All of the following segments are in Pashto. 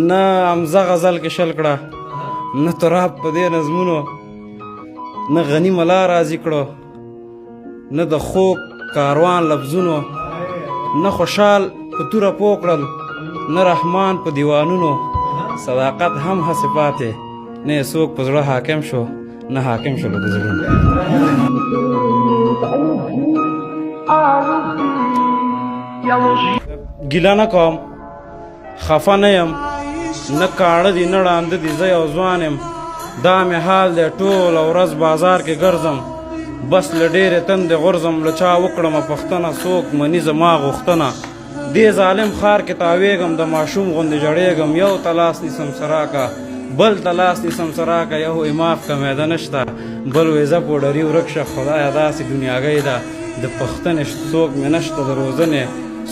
نه حمزه غزل کې شل کړه، نه تراب په دې نظمونو، نه غنی ملا راضي کړو، نه د خوږ کاروان لفظونو، نه خوشحال په توره پوه کړل، نه رحمان په دیوانونو. صداقت هم هسې پاتې، نه یې څوک په زړه حاکم شو، نه حاکم شولو د زړونو. ګیله نه کوم، خفه نه یم، نه کاڼه دي نه ړانده دي، زه یو ځوان یم. دا مې حال دی ټوله ورځ بازار کې ګرځم، بس له ډېرې تندې غورځم. له چا وکړمه پوښتنه، څوک مني زما غوښتنه. دې ظالم ښار کې تاویږم، د ماشوم غوندې ژړېږم. یو ته لاس نیسم سراکه، بل ته لاس نیسم سراکه. یو وایي معاف که میده نشته، بل وایي ځه پوډري ورک شه. خدایه داسې دنیاګۍ ده، د پښتنې څوک مې نشته، د روزنې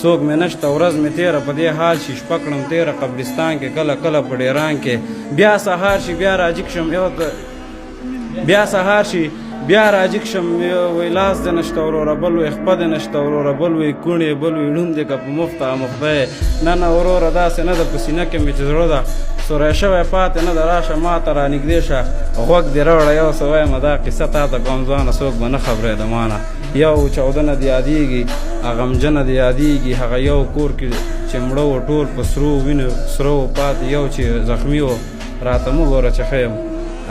څوک مې نشته. ورځ مې تېره په دې حال شي، شپه کړم تېره قبرستان کې، کله کله په ډیران کې. بیا سهار شي بیا راجګ شم، بیا سهار شي بیا راجګ شم. وایي لاس دې نشته وروره، بل وایي خپه دې نشته وروره، بل وایي کوڼې، بل وایي ړوند دې که په مفته مخته یې. نه نه وروره داسې نه ده، په سینه کې مې چې زړه ده سوری شوی پاتې نه ده. راشه ما ته رانږدې شه، غوږ دې راوړه، یو څه وایم دا قصه تا ته کوم ځوانه، څوک به نه خبرېده مانه. یو چاودنه دې یادېږي، غمجنه دې یادېږي، هغه یو کور کې چې مړه و ټول په سرو وینو سره و پاتې، یو چې زخمي و راته مه ګوره چې ښه یم،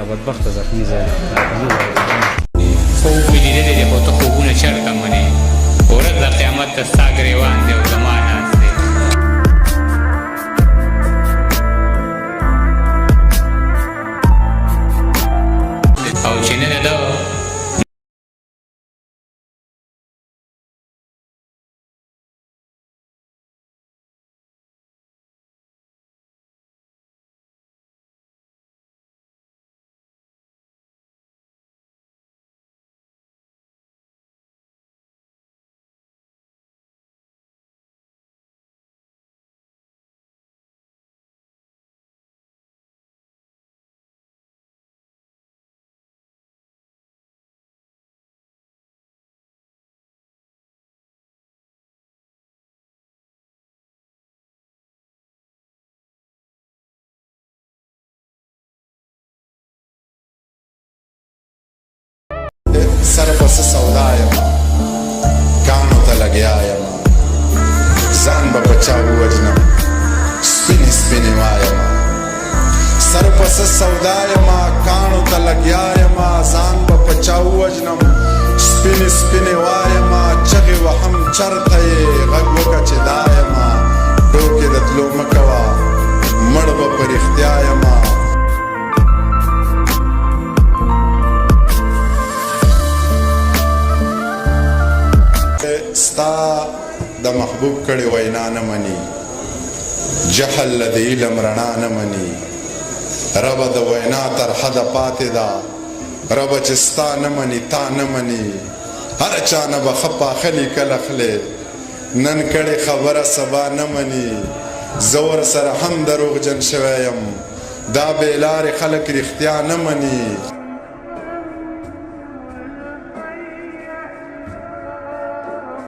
بدبخته زخمي ځای راته مه ګوره. خوب مې لیدلی دی، خو ته خوبونه چېرته منې؟ ورځ د قیامت ته ستا ګرېوان دی او زما ناز دی. او چې نه ده سر پس سودا یم، کانو ته لګیا یم، ځان به په چا ووژنم، سپینې سپینې وایم. سر پس سودا یم، کانو ته لګیا یم، ځان به په چا ووژنم، سپینې سپینې وایم. چغې وهم چرته یې غږ وکړه چې دا یم، ټوکې د تلو مه کوه، مړ به په رښتیا یم. ستا د محبوب کړي وینا نه مني، جهل له د علم رڼا نه مني. ربه د وینا تر حده پاتې ده، ربه چې ستا نه مني تا نه مني. هر چا نه به ښه پاښه لیکل اخلې، نن کړې خبره سبا نه مني. زه ورسره هم دروغجن شوی یم، دا بې لارې خلک رښتیا نه مني.